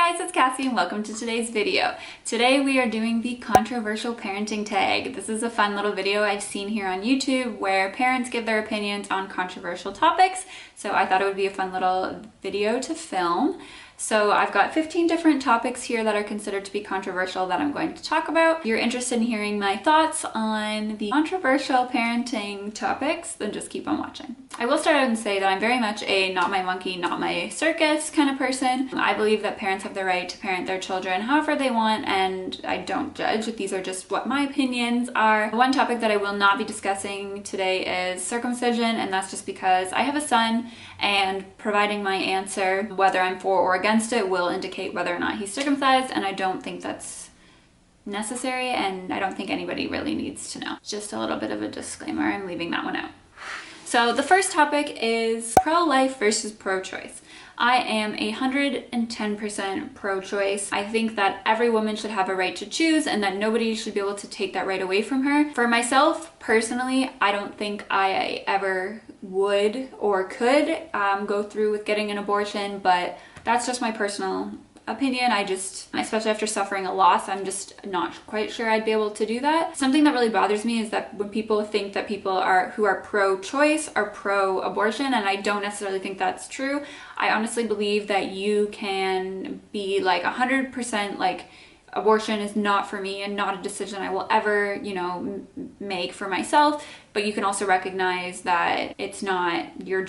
guys, it's Cassie and welcome to today's video. Today we are doing the controversial parenting tag. This is a fun little video I've seen here on YouTube where parents give their opinions on controversial topics. So I thought it would be a fun little video to film. So I've got 15 different topics here that are considered to be controversial that I'm going to talk about. If you're interested in hearing my thoughts on the controversial parenting topics, then just keep on watching. I will start out and say that I'm very much a not my monkey, not my circus kind of person. I believe that parents have the right to parent their children however they want, and I don't judge. These are just what my opinions are. One topic that I will not be discussing today is circumcision, and that's just because I have a son and providing my answer, whether I'm for or against it, will indicate whether or not he's circumcised, and I don't think that's necessary, and I don't think anybody really needs to know. Just a little bit of a disclaimer, I'm leaving that one out. So the first topic is pro-life versus pro-choice. I am 110% pro-choice. I think that every woman should have a right to choose and that nobody should be able to take that right away from her. For myself, personally, I don't think I ever would or could go through with getting an abortion, but that's just my personal opinion. Especially after suffering a loss, I'm just not quite sure I'd be able to do that. Something that really bothers me is that when people think that people who are pro-choice are pro-abortion, and I don't necessarily think that's true. I honestly believe that you can be like 100% like, abortion is not for me and not a decision I will ever, make for myself, but you can also recognize that it's not your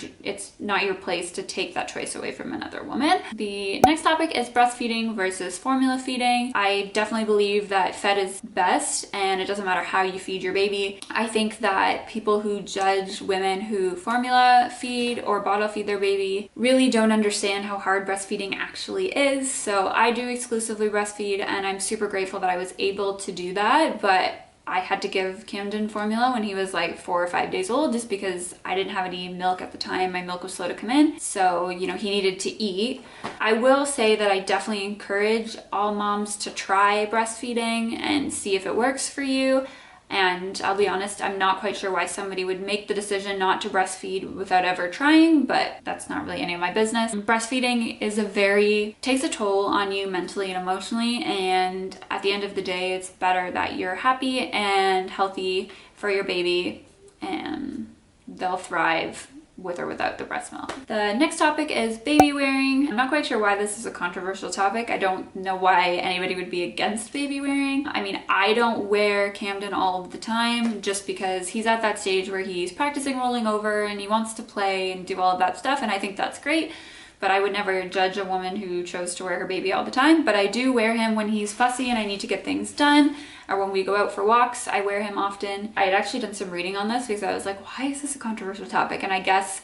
place to take that choice away from another woman. The next topic is breastfeeding versus formula feeding. I definitely believe that fed is best, and it doesn't matter how you feed your baby. I think that people who judge women who formula feed or bottle feed their baby really don't understand how hard breastfeeding actually is. So I do exclusively breastfeed, and I'm super grateful that I was able to do that, but I had to give Camden formula when he was like 4 or 5 days old just because I didn't have any milk at the time. My milk was slow to come in, so he needed to eat. I will say that I definitely encourage all moms to try breastfeeding and see if it works for you. And I'll be honest, I'm not quite sure why somebody would make the decision not to breastfeed without ever trying, but that's not really any of my business. Breastfeeding takes a toll on you mentally and emotionally, and at the end of the day, it's better that you're happy and healthy for your baby, and they'll thrive with or without the breast milk. The next topic is baby wearing. I'm not quite sure why this is a controversial topic. I don't know why anybody would be against baby wearing. I mean, I don't wear Camden all of the time just because he's at that stage where he's practicing rolling over and he wants to play and do all of that stuff, and I think that's great. But I would never judge a woman who chose to wear her baby all the time. But I do wear him when he's fussy and I need to get things done, or when we go out for walks, I wear him often. I had actually done some reading on this because I was like, why is this a controversial topic? And I guess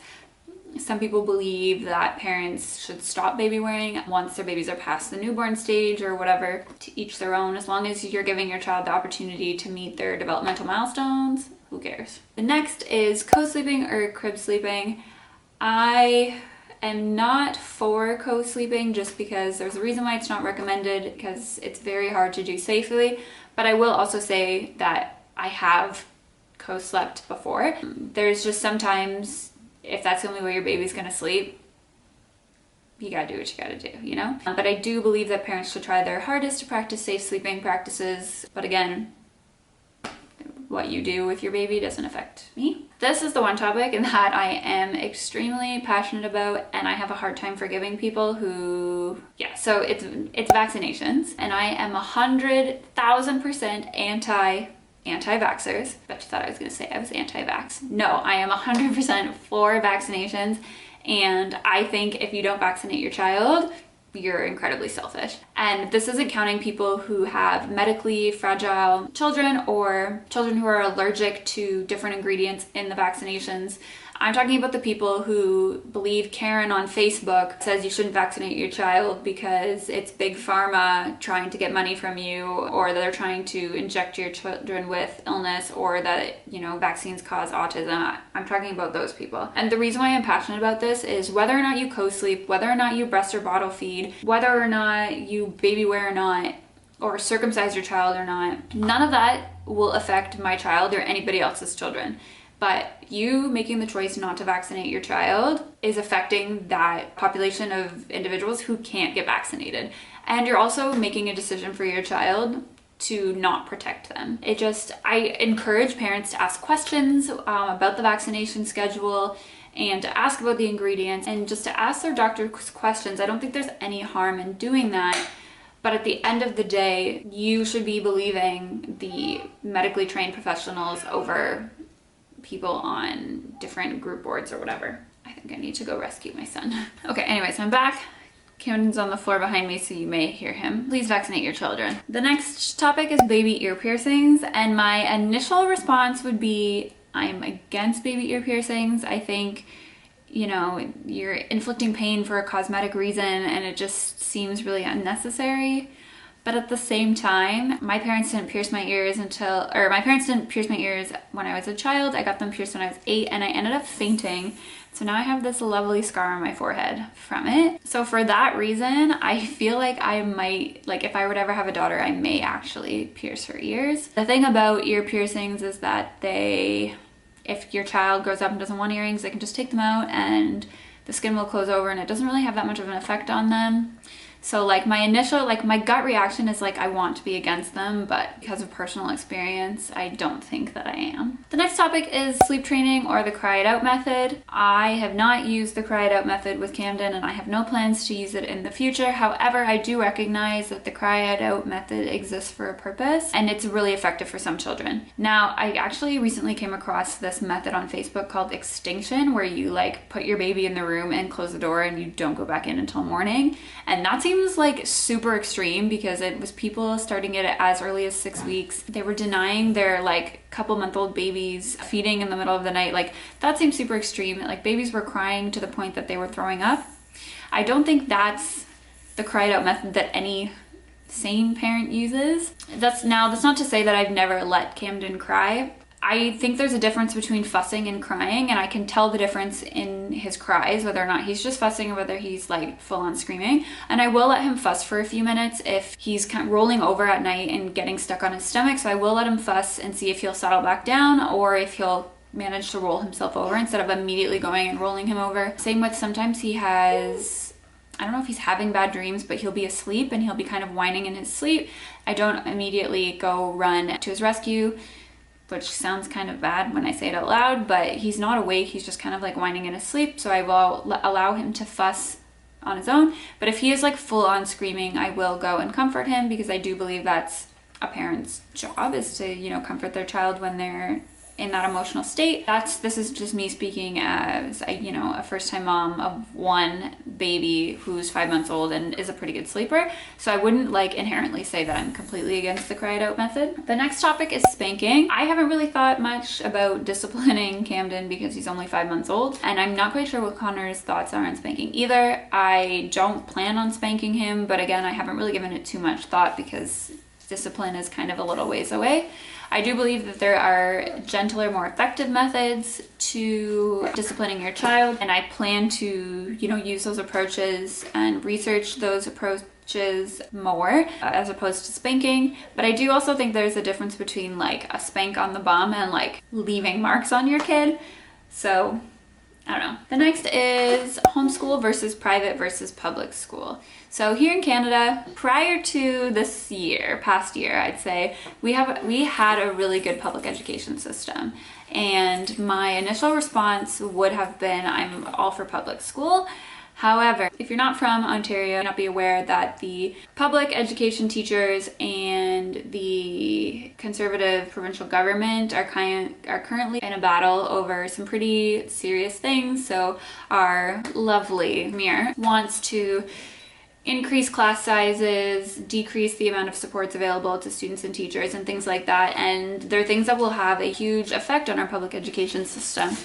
some people believe that parents should stop baby wearing once their babies are past the newborn stage or whatever. To each their own. As long as you're giving your child the opportunity to meet their developmental milestones, who cares? The next is co-sleeping or crib sleeping. I am not for co-sleeping just because there's a reason why it's not recommended, because it's very hard to do safely. But I will also say that I have co-slept before. There's just sometimes, if that's the only way your baby's gonna sleep, you gotta do what you gotta do, But I do believe that parents should try their hardest to practice safe sleeping practices. But again, what you do with your baby doesn't affect me. This is the one topic that I am extremely passionate about, and I have a hard time forgiving people who, so it's vaccinations, and I am 100,000% anti-vaxxers. Bet you thought I was gonna say I was anti-vax. No, I am 100% for vaccinations, and I think if you don't vaccinate your child, you're incredibly selfish. And this isn't counting people who have medically fragile children or children who are allergic to different ingredients in the vaccinations. I'm talking about the people who believe Karen on Facebook says you shouldn't vaccinate your child because it's big pharma trying to get money from you, or that they're trying to inject your children with illness, or that, vaccines cause autism. I'm talking about those people. And the reason why I'm passionate about this is whether or not you co-sleep, whether or not you breast or bottle feed, whether or not you baby wear or not, or circumcise your child or not, none of that will affect my child or anybody else's children. but you making the choice not to vaccinate your child is affecting that population of individuals who can't get vaccinated. And you're also making a decision for your child to not protect them. I encourage parents to ask questions about the vaccination schedule and to ask about the ingredients and just to ask their doctor questions. I don't think there's any harm in doing that. But at the end of the day, you should be believing the medically trained professionals over people on different group boards or whatever. I think I need to go rescue my son. Okay, anyways, I'm back. Camden's on the floor behind me, so you may hear him. Please vaccinate your children. The next topic is baby ear piercings, and my initial response would be, I'm against baby ear piercings. I think, you know, you're inflicting pain for a cosmetic reason, and it just seems really unnecessary. But at the same time, my parents didn't pierce my ears when I was a child. I got them pierced when I was 8, and I ended up fainting. So now I have this lovely scar on my forehead from it. So for that reason, I feel like I might, like if I would ever have a daughter, I may actually pierce her ears. The thing about ear piercings is that if your child grows up and doesn't want earrings, they can just take them out and the skin will close over and it doesn't really have that much of an effect on them. So like my gut reaction is like I want to be against them, but because of personal experience, I don't think that I am. The next topic is sleep training or the cry it out method. I have not used the cry it out method with Camden and I have no plans to use it in the future. However, I do recognize that the cry it out method exists for a purpose and it's really effective for some children. Now, I actually recently came across this method on Facebook called extinction, where you like put your baby in the room and close the door and you don't go back in until morning. And that seems like super extreme because it was people starting it as early as 6 weeks. They were denying their like couple-month-old babies feeding in the middle of the night. Like that seems super extreme. Like babies were crying to the point that they were throwing up. I don't think that's the cry it out method that any sane parent uses. That's not to say that I've never let Camden cry. I think there's a difference between fussing and crying, and I can tell the difference in his cries, whether or not he's just fussing or whether he's like full on screaming. And I will let him fuss for a few minutes if he's kind of rolling over at night and getting stuck on his stomach. So I will let him fuss and see if he'll settle back down or if he'll manage to roll himself over instead of immediately going and rolling him over. Same with sometimes he has, I don't know if he's having bad dreams, but he'll be asleep and he'll be kind of whining in his sleep. I don't immediately go run to his rescue, which sounds kind of bad when I say it out loud, but he's not awake. He's just kind of like whining in his sleep. So I will allow him to fuss on his own. But if he is like full on screaming, I will go and comfort him because I do believe that's a parent's job, is to, you know, comfort their child when they're in that emotional state. This is just me speaking as a first-time mom of one baby who's 5 months old and is a pretty good sleeper. So I wouldn't like inherently say that I'm completely against the cry it out method. The next topic is spanking. I haven't really thought much about disciplining Camden because he's only 5 months old, and I'm not quite sure what Connor's thoughts are on spanking either. I don't plan on spanking him, but again, I haven't really given it too much thought because discipline is kind of a little ways away. I do believe that there are gentler, more effective methods to disciplining your child, and I plan to, use those approaches and research those approaches more as opposed to spanking. But I do also think there's a difference between like a spank on the bum and like leaving marks on your kid. So I don't know. The next is homeschool versus private versus public school. So here in Canada, prior to this past year, I'd say, we had a really good public education system. And my initial response would have been, I'm all for public school. However, if you're not from Ontario, you might not be aware that the public education teachers and the Conservative provincial government are currently in a battle over some pretty serious things. So our lovely Premier wants to increase class sizes, decrease the amount of supports available to students and teachers and things like that. And they're things that will have a huge effect on our public education system.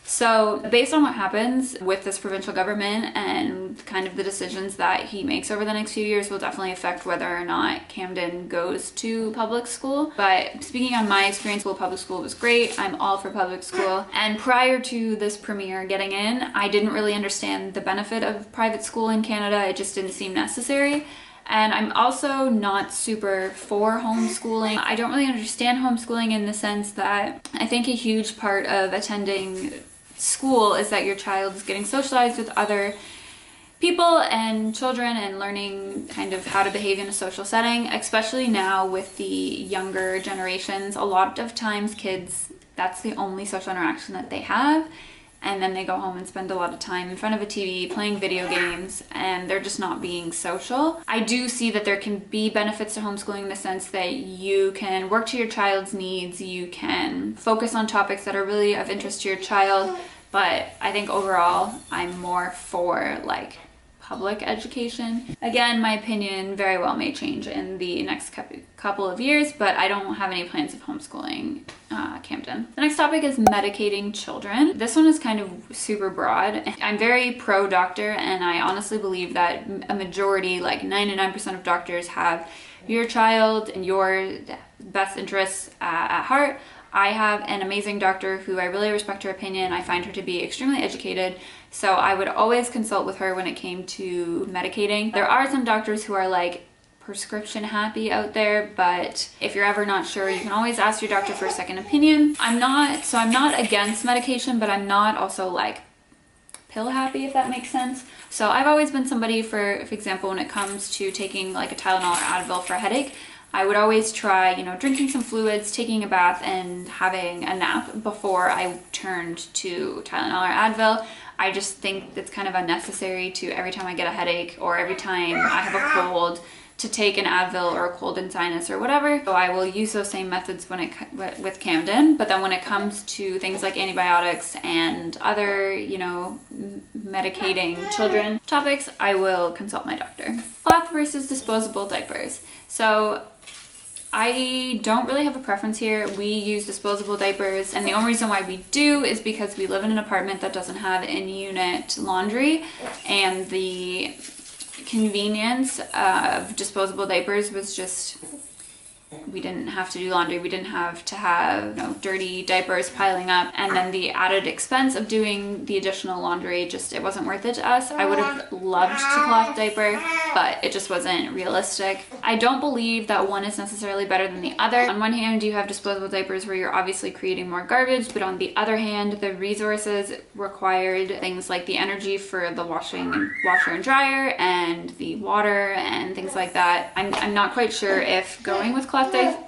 So based on what happens with this provincial government and kind of the decisions that he makes over the next few years will definitely affect whether or not Camden goes to public school. But speaking on my experience, public school was great. I'm all for public school. And prior to this premier getting in, I didn't really understand the benefit of private school in Canada. It just didn't seem necessary. And I'm also not super for homeschooling. I don't really understand homeschooling in the sense that I think a huge part of attending school is that your child is getting socialized with other people and children and learning kind of how to behave in a social setting, especially now with the younger generations. A lot of times kids, that's the only social interaction that they have. And then they go home and spend a lot of time in front of a TV playing video games, and they're just not being social. I do see that there can be benefits to homeschooling in the sense that you can work to your child's needs, you can focus on topics that are really of interest to your child, but I think overall I'm more for like public education. Again, my opinion very well may change in the next couple of years, but I don't have any plans of homeschooling Camden. The next topic is medicating children. This one is kind of super broad. I'm very pro doctor, and I honestly believe that a majority, like 99% of doctors, have your child and your best interests at heart. I have an amazing doctor who I really respect her opinion. I find her to be extremely educated, so I would always consult with her when it came to medicating. There are some doctors who are like prescription happy out there, but if you're ever not sure, you can always ask your doctor for a second opinion. I'm not against medication, but I'm not also like pill happy, if that makes sense. So I've always been somebody, for example, when it comes to taking like a Tylenol or Advil for a headache, I would always try, you know, drinking some fluids, taking a bath, and having a nap before I turned to Tylenol or Advil. I just think it's kind of unnecessary to, every time I get a headache or every time I have a cold, to take an Advil or a cold and sinus or whatever. So I will use those same methods with Camden, but then when it comes to things like antibiotics and other, you know, medicating children topics, I will consult my doctor. Cloth versus disposable diapers. So I don't really have a preference here. We use disposable diapers, and the only reason why we do is because we live in an apartment that doesn't have in-unit laundry, and the convenience of disposable diapers was just, we didn't have to do laundry, we didn't have to have, you know, dirty diapers piling up, and then the added expense of doing the additional laundry, just, it wasn't worth it to us. I would have loved to cloth diaper, but it just wasn't realistic. I don't believe that one is necessarily better than the other. On one hand, you have disposable diapers where you're obviously creating more garbage, but on the other hand, the resources required, things like the energy for the washer and dryer and the water and things like that. I'm not quite sure if going with cloth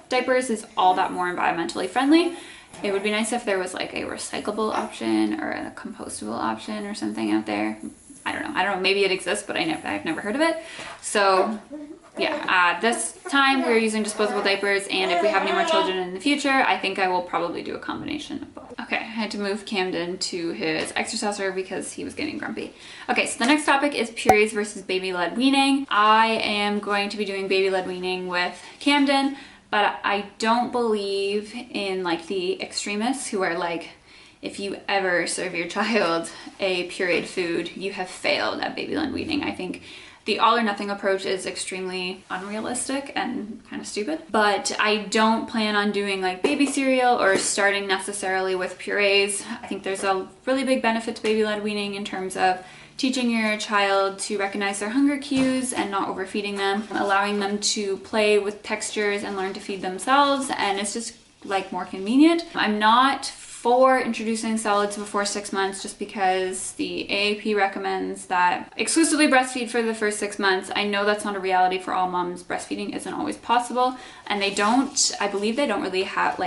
diapers is all that more environmentally friendly. It would be nice if there was like a recyclable option or a compostable option or something out there. I don't know, maybe it exists, but I've never heard of it. So yeah, this time we're using disposable diapers, and if we have any more children in the future, I think I will probably do a combination of both. Okay, I had to move Camden to his exerciser because he was getting grumpy. Okay, so the next topic is Purées versus baby-led weaning. I am going to be doing baby-led weaning with Camden, but I don't believe in like the extremists who are like, if you ever serve your child a pureed food, you have failed at baby-led weaning. I think the all or nothing approach is extremely unrealistic and kind of stupid. But I don't plan on doing like baby cereal or starting necessarily with purees. I think there's a really big benefit to baby-led weaning in terms of teaching your child to recognize their hunger cues and not overfeeding them, allowing them to play with textures and learn to feed themselves, and it's just like more convenient. I'm not for introducing solids before 6 months, just because the AAP recommends that exclusively breastfeed for the first 6 months. I know that's not a reality for all moms. Breastfeeding isn't always possible, and I believe they don't really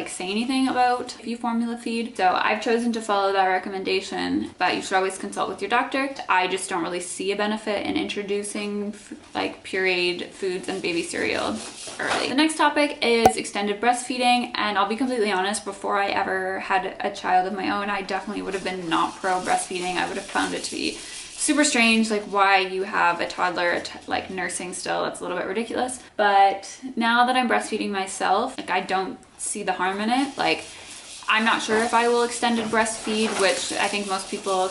say anything about if you formula feed. So I've chosen to follow that recommendation, but you should always consult with your doctor. I just don't really see a benefit in introducing like pureed foods and baby cereal early. The next topic is extended breastfeeding, and I'll be completely honest, before I ever had a child of my own, I definitely would have been not pro breastfeeding. I would have found it to be super strange, like why you have a toddler like nursing still. It's a little bit ridiculous. But now that I'm breastfeeding myself, like I don't see the harm in it. Like I'm not sure if I will extended breastfeed, which I think most people,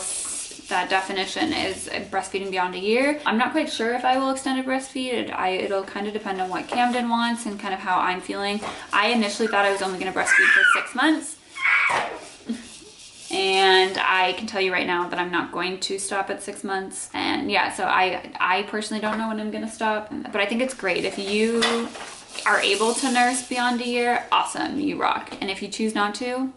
that definition is breastfeeding beyond a year. I'm not quite sure if I will extended breastfeed. It'll kind of depend on what Camden wants and kind of how I'm feeling. I initially thought I was only going to breastfeed for 6 months. And I can tell you right now that I'm not going to stop at 6 months. And yeah, so I personally don't know when I'm gonna stop, but I think it's great. If you are able to nurse beyond a year, awesome, you rock. And if you choose not to,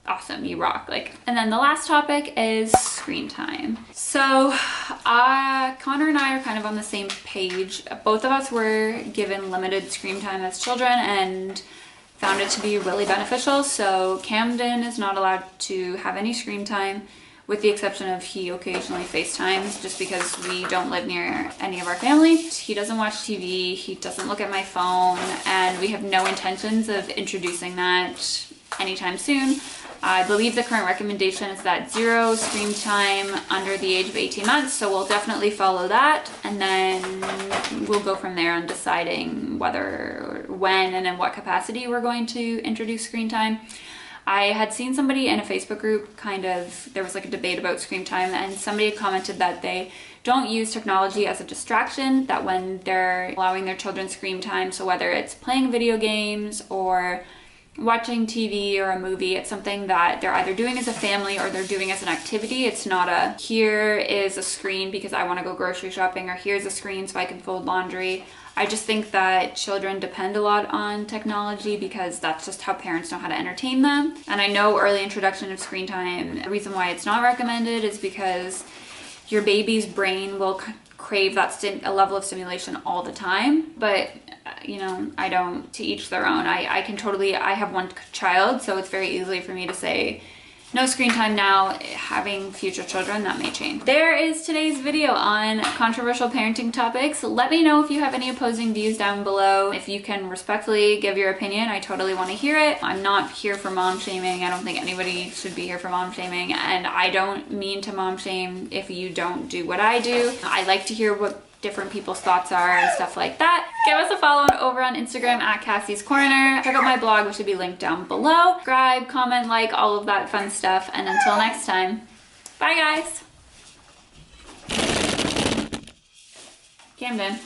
awesome, you rock. And then the last topic is screen time. So Connor and I are kind of on the same page. Both of us were given limited screen time as children and found it to be really beneficial. So Camden is not allowed to have any screen time, with the exception of he occasionally FaceTimes, just because we don't live near any of our family. He doesn't watch TV, he doesn't look at my phone, and we have no intentions of introducing that anytime soon. I believe the current recommendation is that 0 screen time under the age of 18 months, so we'll definitely follow that, and then we'll go from there on deciding whether, when, and in what capacity we're going to introduce screen time. I had seen somebody in a Facebook group, there was like a debate about screen time, and somebody had commented that they don't use technology as a distraction, that when they're allowing their children screen time, so whether it's playing video games or watching TV or a movie, it's something that they're either doing as a family or they're doing as an activity. It's not a, here is a screen because I want to go grocery shopping, or here's a screen so I can fold laundry. I just think that children depend a lot on technology because that's just how parents know how to entertain them. And I know early introduction of screen time, the reason why it's not recommended is because your baby's brain will crave that a level of stimulation all the time. But you know, I don't, to each their own. I have one child, so it's very easy for me to say no screen time now. Having future children, that may change. There is today's video on controversial parenting topics. Let me know if you have any opposing views down below. If you can respectfully give your opinion, I totally want to hear it. I'm not here for mom shaming. I don't think anybody should be here for mom shaming, and I don't mean to mom shame if you don't do what I do. I like to hear what different people's thoughts are and stuff like that. Give us a follow over on Instagram at Cassie's Corner. Check out my blog, which should be linked down below. Subscribe, comment, like, all of that fun stuff. And until next time, bye guys. Camden.